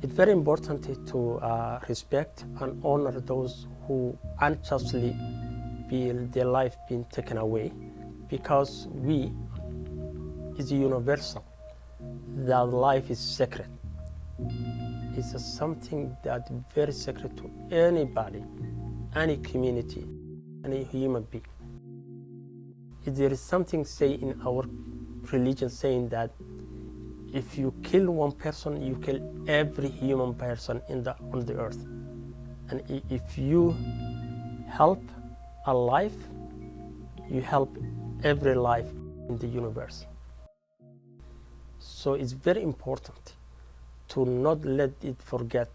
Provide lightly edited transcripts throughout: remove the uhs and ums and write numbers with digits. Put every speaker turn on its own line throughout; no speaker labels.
It's very important to respect and honor those who unjustly feel their life being taken away, because we is universal, that life is sacred. It's something that is very sacred to anybody, any community, any human being. There is something say in our religion saying that if you kill one person, you kill every human person on the earth. And if you help a life, you help every life in the universe. So it's very important to not let it forget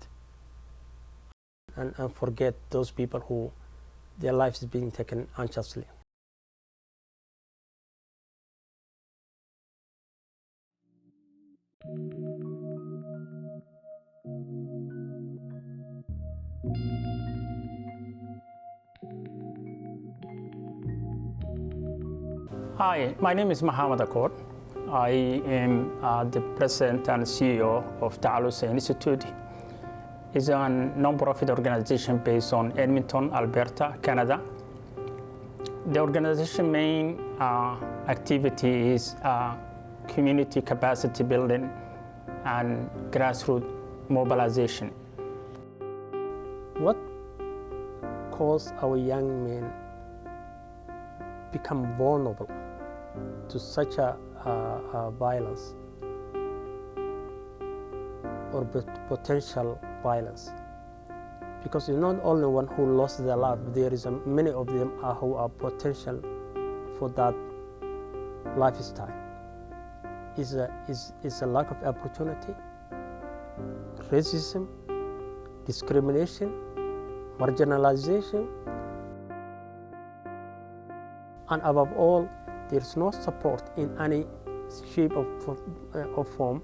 and forget those people who their lives is being taken unjustly.
Hi, my name is Muhammad Akor. I am the president and CEO of Taccalusa Institute. It's a non-profit organization based on Edmonton, Alberta, Canada. The organization's main activity is community capacity building and grassroots mobilization.
What caused our young men become vulnerable to such a violence or potential violence? Because it's not only one who lost their life, there is many of them who are potential for that lifestyle. Is a lack of opportunity, racism, discrimination, marginalization, and above all, there is no support in any shape or form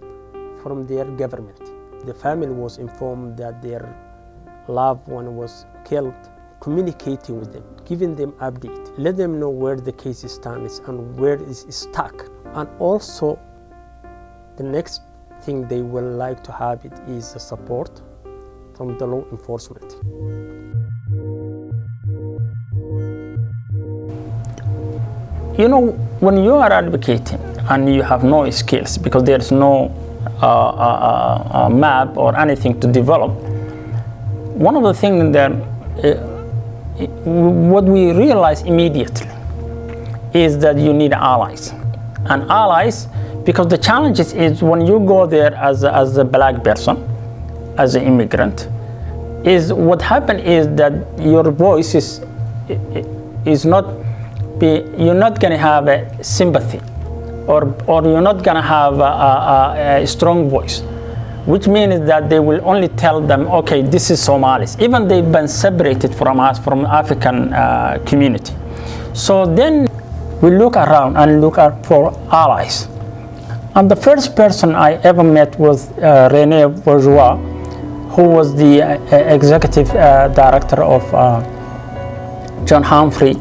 from their government. The family was informed that their loved one was killed, communicating with them, giving them update, let them know where the case stands and where it is stuck. And also, the next thing they will like to have it is the support from the law enforcement.
You know, when you are advocating and you have no skills because there is no map or anything to develop, one of the things that what we realize immediately is that you need allies. And allies, because the challenge is when you go there as a black person, as an immigrant, is what happened is that your voice is not, you're not going to have a sympathy, or you're not going to have a strong voice, which means that they will only tell them, okay, this is Somalis, even they've been separated from us, from African community. So then we look around and look out for allies. And the first person I ever met was René Bourgeois, who was the executive director of John Humphrey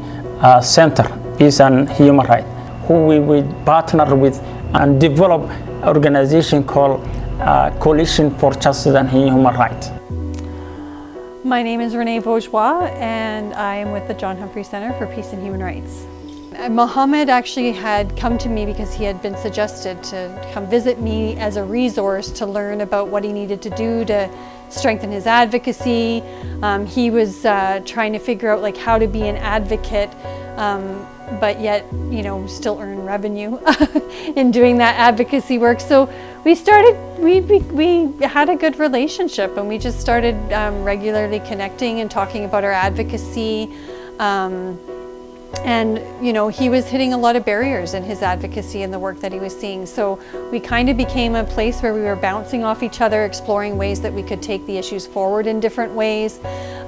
Centre, Peace and Human Rights, who we partner with and develop an organization called Coalition for Justice and Human Rights.
My name is René Bourgeois, and I am with the John Humphrey Centre for Peace and Human Rights. Mohammed actually had come to me because he had been suggested to come visit me as a resource to learn about what he needed to do to strengthen his advocacy. He was trying to figure out how to be an advocate, but yet, still earn revenue in doing that advocacy work. So we had a good relationship, and we just started regularly connecting and talking about our advocacy. And he was hitting a lot of barriers in his advocacy and the work that he was seeing. So we kind of became a place where we were bouncing off each other, exploring ways that we could take the issues forward in different ways.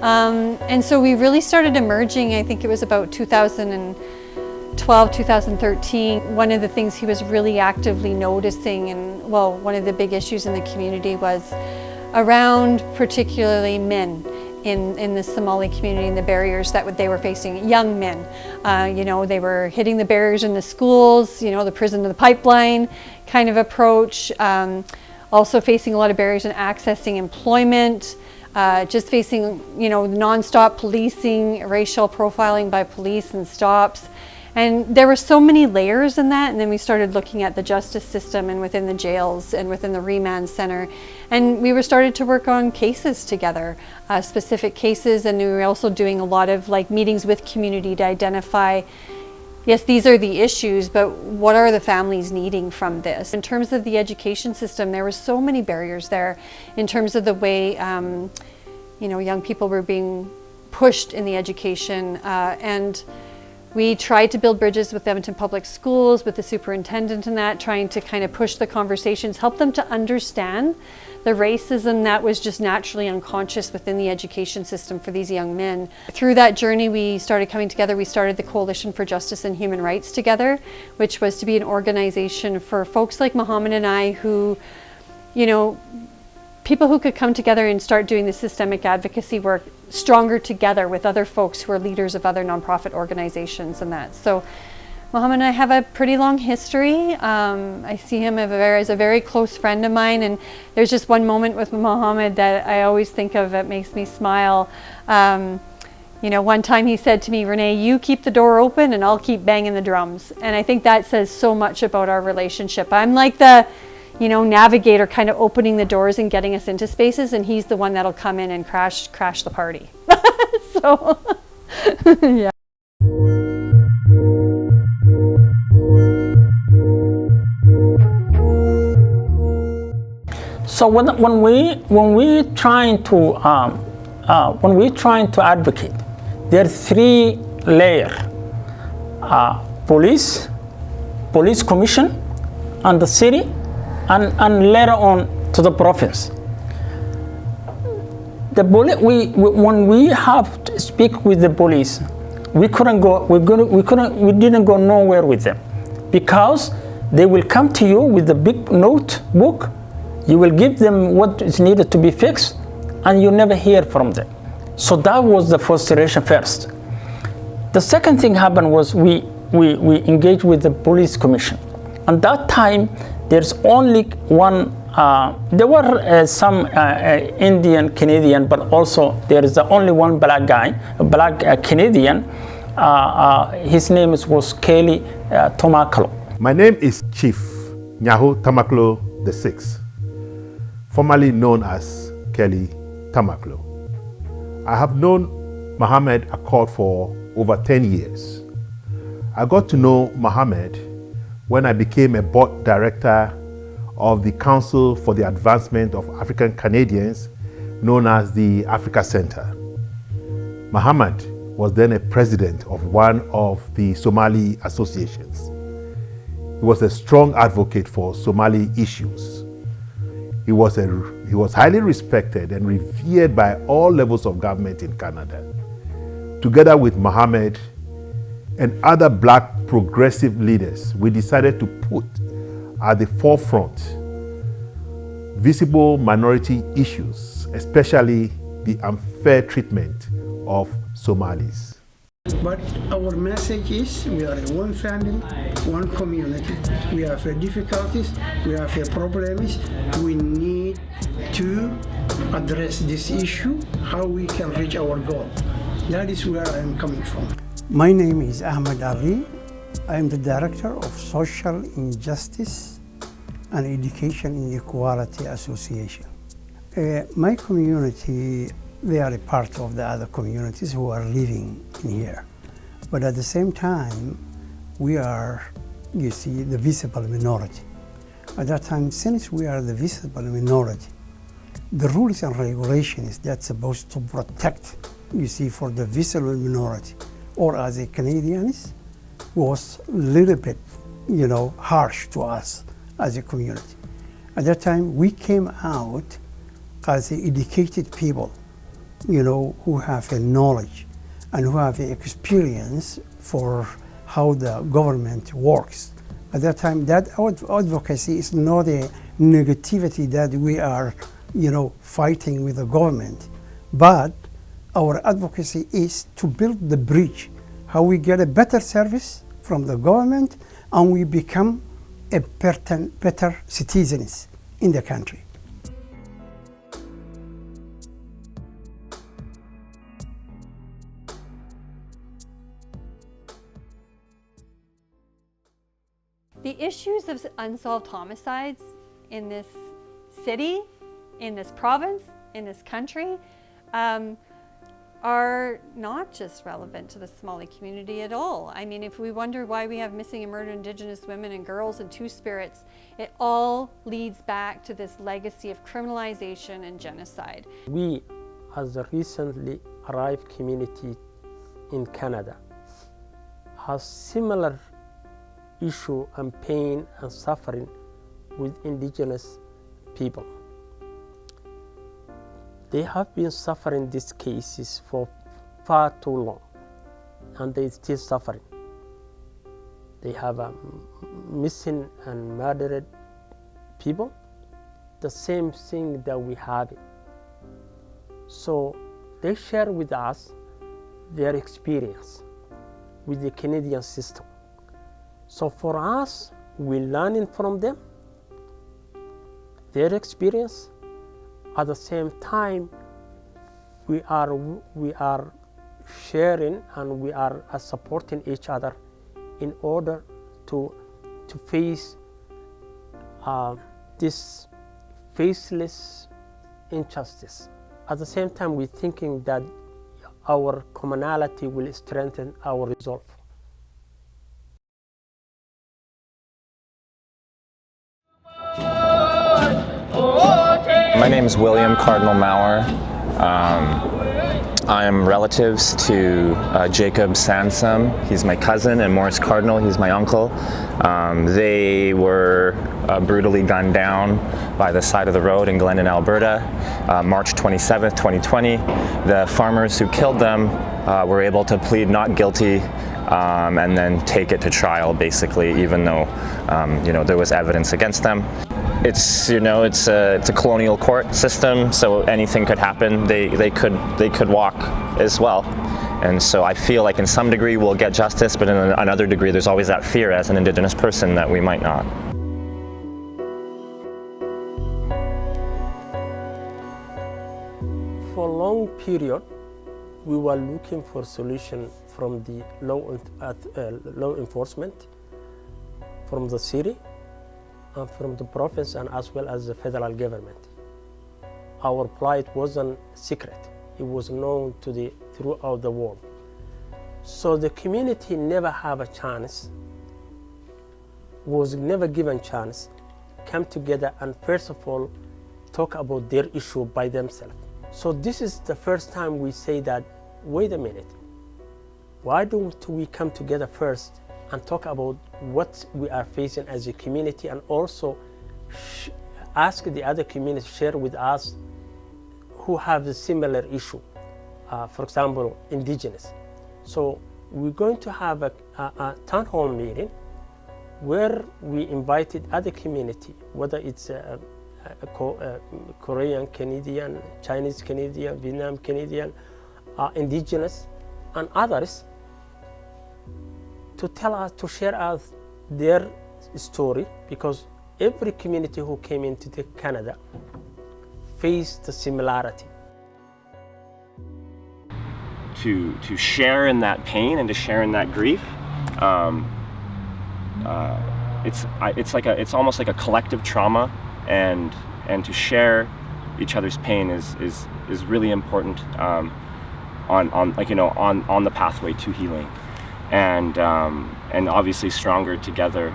And so we really started emerging, I think it was about 2012, 2013. One of the things he was really actively noticing, and one of the big issues in the community was around particularly men. In the Somali community and the barriers that they were facing, young men. They were hitting the barriers in the schools, the prison to the pipeline kind of approach. also facing a lot of barriers in accessing employment, just facing, nonstop policing, racial profiling by police and stops. And there were so many layers in that, and then we started looking at the justice system and within the jails and within the remand center. And we started to work on cases together, specific cases, and we were also doing a lot of meetings with community to identify, yes, these are the issues, but what are the families needing from this? In terms of the education system, there were so many barriers there in terms of the way, young people were being pushed in the education, and we tried to build bridges with Edmonton Public Schools, with the superintendent and that, trying to kind of push the conversations, help them to understand the racism that was just naturally unconscious within the education system for these young men. Through that journey, we started coming together. We started the Coalition for Justice and Human Rights together, which was to be an organization for folks like Mohammed and I who, people who could come together and start doing the systemic advocacy work stronger together with other folks who are leaders of other nonprofit organizations and that. So Mohammed and I have a pretty long history. I see him as a very close friend of mine, and there's just one moment with Mohammed that I always think of that makes me smile. One time he said to me, "Renee, you keep the door open and I'll keep banging the drums." And I think that says so much about our relationship. I'm like the navigator, kind of opening the doors and getting us into spaces, and he's the one that'll come in and crash the party. So, yeah.
So when we trying to advocate, there are three layers: police commission, and the city, and later on to the province. When we have to speak with the police, we didn't go nowhere with them, because they will come to you with a big notebook. You will give them what is needed to be fixed, and you never hear from them. So that was the frustration first. The second thing happened was we engaged with the police commission. At that time, there's only one. There were some Indian Canadian, but also there is only one black guy, a black Canadian. His name was Kelly Taccalusa.
My name is Chief Nyahu Tamaklo VI, formerly known as Kelly Tamaklo. I have known Mohammed Accord for over 10 years. I got to know Mohammed when I became a board director of the Council for the Advancement of African Canadians, known as the Africa Centre. Mohammed was then a president of one of the Somali associations. He was a strong advocate for Somali issues. He was highly respected and revered by all levels of government in Canada. Together with Mohammed and other black progressive leaders, we decided to put at the forefront visible minority issues, especially the unfair treatment of Somalis.
But our message is we are one family, one community. We have difficulties, we have problems. We need to address this issue, how we can reach our goal. That is where I am coming from.
My name is Ahmed Ali. I am the Director of Social Injustice and Education Inequality Association. My community, they are a part of the other communities who are living in here. But at the same time, we are, you see, the visible minority. At that time, since we are the visible minority, the rules and regulations that's supposed to protect, you see, for the visible minority, or as a Canadians, was a little bit, harsh to us as a community. At that time, we came out as educated people, who have a knowledge and who have experience for how the government works. At that time, that advocacy is not a negativity that we are, fighting with the government, but our advocacy is to build the bridge, how we get a better service from the government and we become a better citizens in the country.
The issues of unsolved homicides in this city, in this province, in this country, are not just relevant to the Somali community at all. I mean, if we wonder why we have missing and murdered Indigenous women and girls and two-spirits, it all leads back to this legacy of criminalization and genocide.
We, as a recently arrived community in Canada, have similar issue and pain and suffering with Indigenous people. They have been suffering these cases for far too long, and they still suffering. They have missing and murdered people, the same thing that we have. So they share with us their experience with the Canadian system. So for us, we're learning from them, their experience. At the same time, we are sharing and we are supporting each other in order to face this faceless injustice. At the same time, we're thinking that our commonality will strengthen our resolve.
My name is William Cardinal Maurer. I am relatives to Jacob Sansom. He's my cousin, and Maurice Cardinal. He's my uncle. They were brutally gunned down by the side of the road in Glendon, Alberta, March 27th, 2020. The farmers who killed them were able to plead not guilty and then take it to trial, basically, even though there was evidence against them. It's a colonial court system, so anything could happen. They could walk as well, and so I feel like in some degree we'll get justice, but in another degree there's always that fear as an Indigenous person that we might not.
For a long period, we were looking for solution from the law enforcement, from the city, and from the province, and as well as the federal government. Our plight wasn't secret. It was known throughout the world. So the community never have a chance, was never given chance, come together and first of all, talk about their issue by themselves. So this is the first time we say that, wait a minute, why don't we come together first and talk about what we are facing as a community, and also ask the other communities to share with us who have a similar issue, for example, Indigenous. So we're going to have a town hall meeting where we invited other community, whether it's Korean Canadian, Chinese Canadian, Vietnam Canadian, Indigenous, and others, to tell us, to share us their story, because every community who came into Canada faced the similarity.
To share in that pain and to share in that grief, it's almost like a collective trauma, and to share each other's pain is really important on the pathway to healing. And obviously stronger together,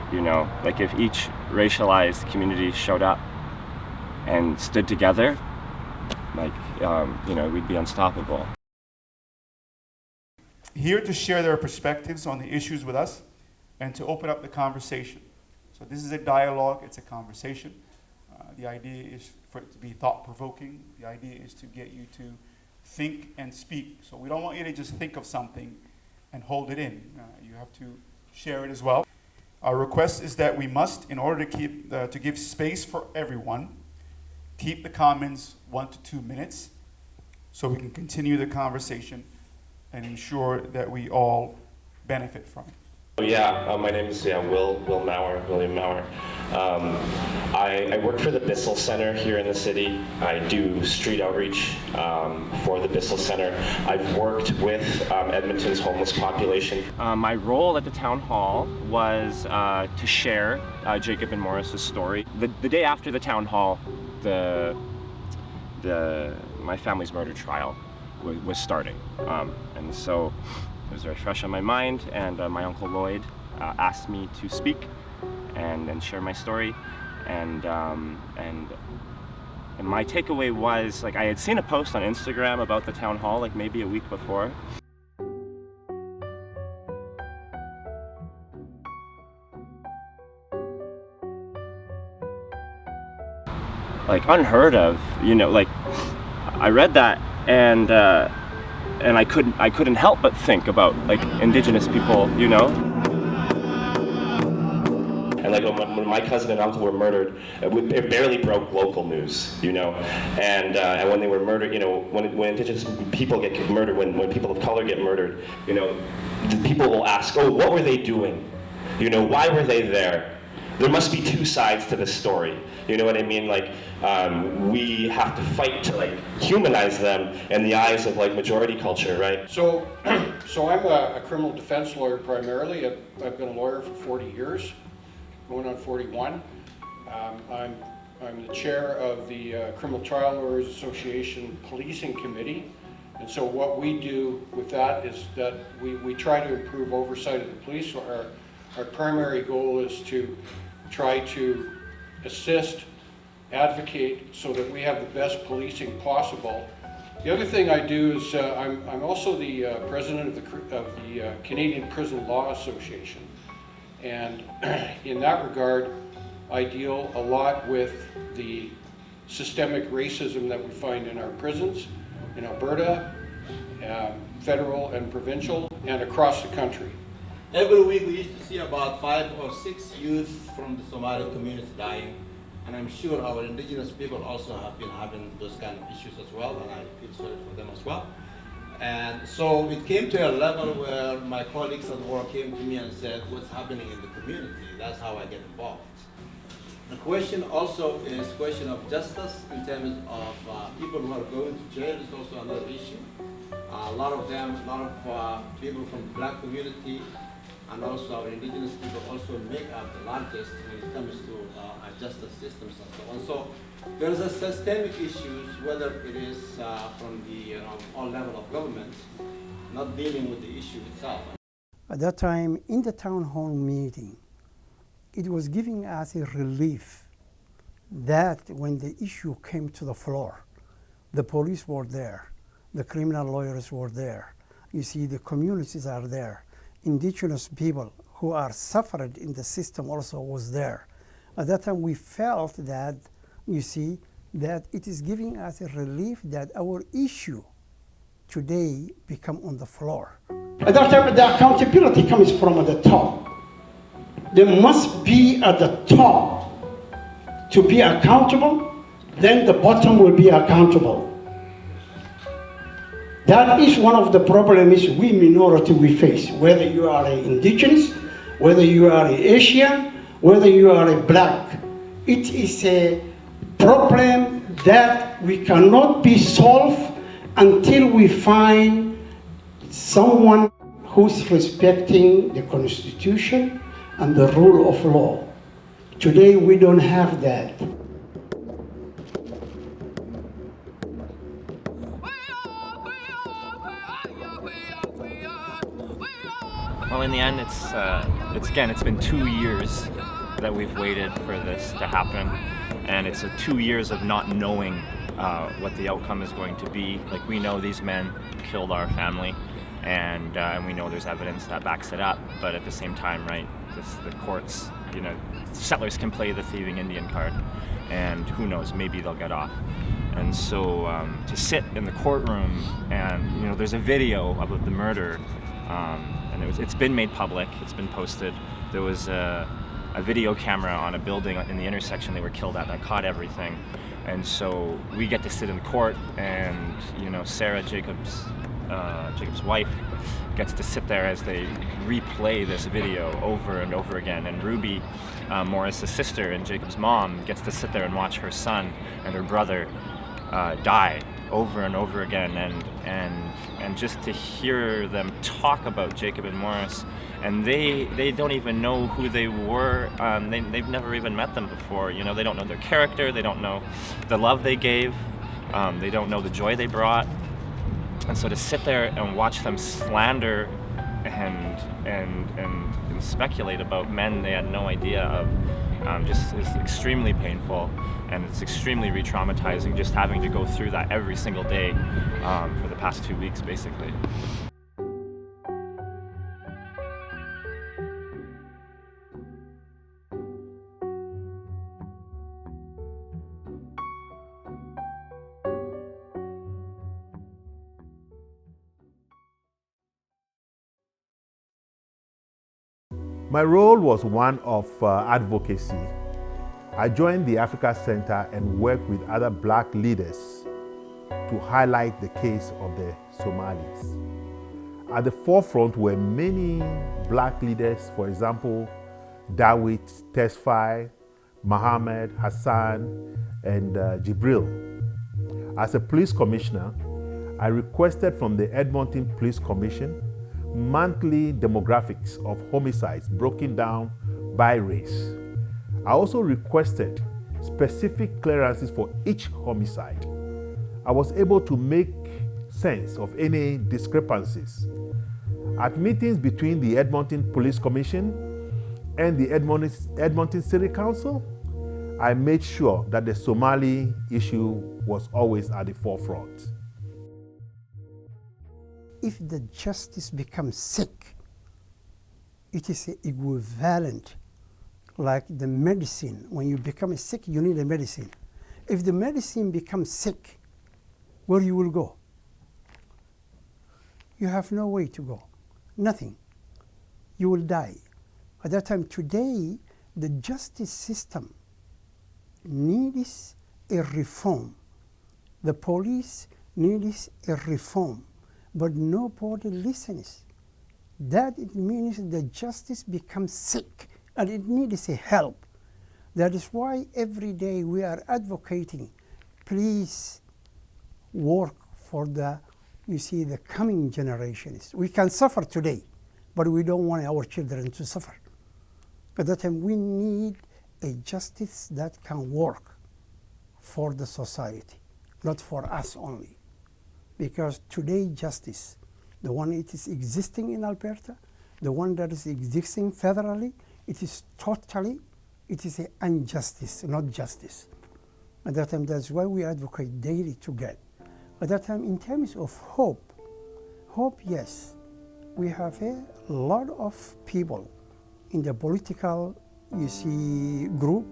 like if each racialized community showed up and stood together, we'd be unstoppable.
Here to share their perspectives on the issues with us and to open up the conversation. So this is a dialogue, it's a conversation. The idea is for it to be thought-provoking. The idea is to get you to think and speak. So we don't want you to just think of something and hold it in. You have to share it as well. Our request is that we must, in order to give space for everyone, keep the comments 1 to 2 minutes so we can continue the conversation and ensure that we all benefit from it.
My name is William Maurer. I work for the Bissell Centre here in the city. I do street outreach for the Bissell Centre. I've worked with Edmonton's homeless population. My role at the town hall was to share Jacob and Morris's story. The day after the town hall, my family's murder trial was starting, and so it was very fresh on my mind, and my Uncle Lloyd asked me to speak and share my story, and my takeaway was, like, I had seen a post on Instagram about the town hall like maybe a week before. Like, unheard of, like, I read that and I couldn't help but think about, like, Indigenous people, And like when my cousin and uncle were murdered, it barely broke local news, And when they were murdered, when Indigenous people get murdered, when people of color get murdered, the people will ask, oh, what were they doing? Why were they there? There must be two sides to this story. You know what I mean? Like, we have to fight to, like, humanize them in the eyes of, like, majority culture, right?
So I'm a criminal defense lawyer primarily. I've been a lawyer for 40 years, going on 41. I'm the chair of the Criminal Trial Lawyers Association Policing Committee. And so what we do with that is that we try to improve oversight of the police. So our primary goal is to try to assist, advocate, so that we have the best policing possible. The other thing I do is I'm also the president of the Canadian Prison Law Association. And in that regard, I deal a lot with the systemic racism that we find in our prisons in Alberta, federal and provincial, and across the country.
Every week we used to see about 5 or 6 youth from the Somali community dying, and I'm sure our Indigenous people also have been having those kind of issues as well, and I feel sorry for them as well. And so it came to a level where my colleagues at work came to me and said, what's happening in the community? That's how I get involved. The question also is question of justice in terms of people who are going to jail is also another issue. A lot of people from the black community and also our Indigenous people also make up the largest when it comes to our justice systems and so on. So there's a systemic issues, whether it is from the all level of government, not dealing with the issue itself.
At that time, in the town hall meeting, it was giving us a relief that when the issue came to the floor, the police were there, the criminal lawyers were there. You see, the communities are there. Indigenous people who are suffered in the system also was there. At that time, we felt that, you see, that it is giving us a relief that our issue today become on the floor.
At that time, the accountability comes from the top. There must be at the top to be accountable, then the bottom will be accountable. That is one of the problems we minority we face, whether you are an Indigenous, whether you are an Asian, whether you are a black. It is a problem that we cannot be solved until we find someone who's respecting the Constitution and the rule of law. Today we don't have that.
Well, in the end, it's been 2 years that we've waited for this to happen, and it's 2 years of not knowing what the outcome is going to be. Like, we know these men killed our family, and we know there's evidence that backs it up, but at the same time, right, the courts, settlers can play the thieving Indian card, and who knows, maybe they'll get off. And so to sit in the courtroom and, there's a video of the murder, and it's been made public, it's been posted. There was a video camera on a building in the intersection they were killed at that caught everything. And so we get to sit in court, and Sarah Jacobs' Jacob's wife, gets to sit there as they replay this video over and over again. And Ruby, Morris's sister and Jacob's mom, gets to sit there and watch her son and her brother die over and over again, and just to hear them talk about Jacob and Morris, and they don't even know who they were. They've never even met them before. You know, they don't know their character. They don't know the love they gave. They don't know the joy they brought. And so to sit there and watch them slander and speculate about men they had no idea of, just is extremely painful, and it's extremely re-traumatizing just having to go through that every single day for the past 2 weeks, basically.
My role was one of advocacy. I joined the Africa Centre and worked with other Black leaders to highlight the case of the Somalis. At the forefront were many Black leaders, for example, David, Tesfaye, Mohammed, Hassan, and Jibril. As a police commissioner, I requested from the Edmonton Police Commission monthly demographics of homicides broken down by race. I also requested specific clearances for each homicide. I was able to make sense of any discrepancies. At meetings between the Edmonton Police Commission and the Edmonton City Council, I made sure that the Somali issue was always at the forefront.
If the justice becomes sick, it is equivalent like the medicine. When you become sick, you need a medicine. If the medicine becomes sick, where you will go? You have no way to go, nothing. You will die. At that time, today, the justice system needs a reform. The police needs a reform. But nobody listens. That it means the justice becomes sick and it needs a help. That is why every day we are advocating, please work for the coming generations. We can suffer today, but we don't want our children to suffer. At that time, we need a justice that can work for the society, not for us only. Because today justice, the one it is existing in Alberta, the one that is existing federally, it is an injustice, not justice. At that time, that's why we advocate daily to get. At that time, in terms of hope, yes, we have a lot of people in the political, group,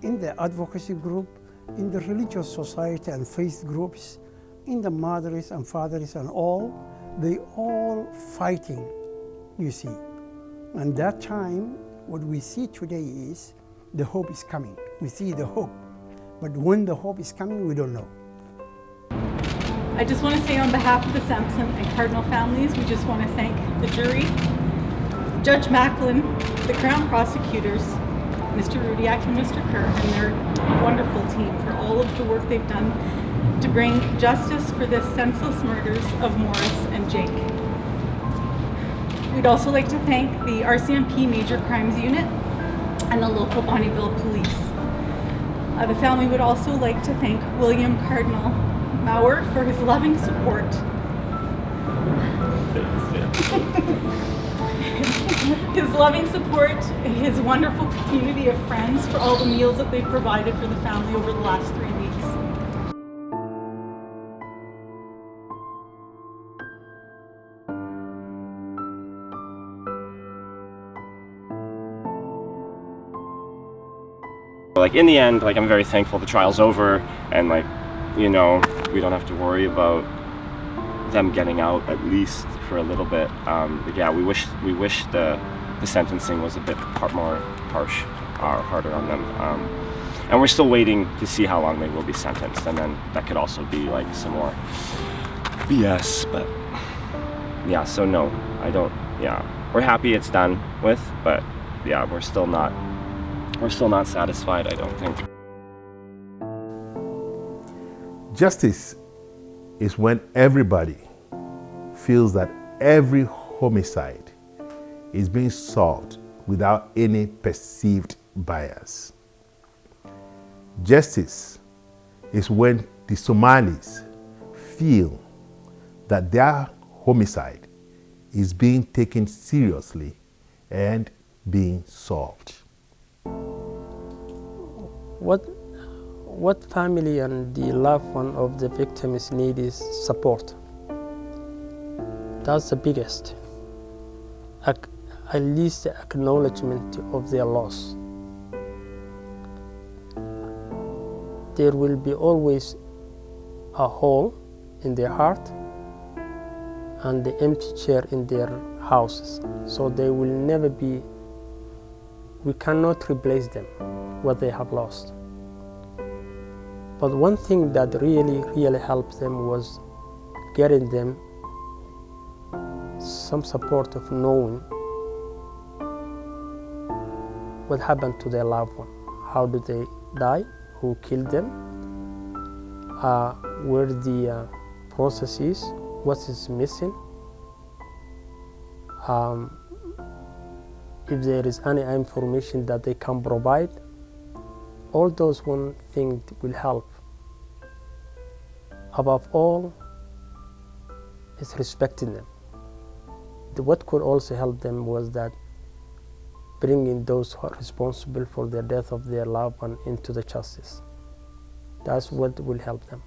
in the advocacy group, in the religious society and faith groups, in the mothers and fathers and all, they all fighting, And that time, what we see today is the hope is coming. We see the hope. But when the hope is coming, we don't know.
I just want to say on behalf of the Sampson and Cardinal families, we just want to thank the jury, Judge Macklin, the Crown prosecutors, Mr. Rudiak and Mr. Kerr, and their wonderful team for all of the work they've done to bring justice for the senseless murders of Morris and Jake. We'd also like to thank the RCMP Major Crimes Unit and the local Bonnyville Police. The family would also like to thank William Cardinal Mauer for his loving support. His loving support, his wonderful community of friends for all the meals that they've provided for the family over the last 3 weeks.
Like in the end, like I'm very thankful the trial's over, and like, we don't have to worry about them getting out, at least for a little bit. But yeah, we wish the sentencing was a bit more harsh, or harder on them. And we're still waiting to see how long they will be sentenced, and then that could also be like some more Yes, but yeah, so no, I don't, yeah. We're happy it's done with, but yeah, we're still not satisfied, I don't think.
Justice is when everybody feels that every homicide is being solved without any perceived bias. Justice is when the Somalis feel that their homicide is being taken seriously and being solved.
What family and the loved one of the victims need is support. That's the biggest. At least the acknowledgement of their loss. There will be always a hole in their heart and the empty chair in their houses. So they will never be, we cannot replace them, what they have lost. But one thing that really helped them was getting them some support of knowing what happened to their loved one. How did they die? Who killed them? Where the process is? What is missing? If there is any information that they can provide, all those one thing will help. Above all, is respecting them. What could also help them was that bringing those who are responsible for the death of their loved one into the justice. That's what will help them.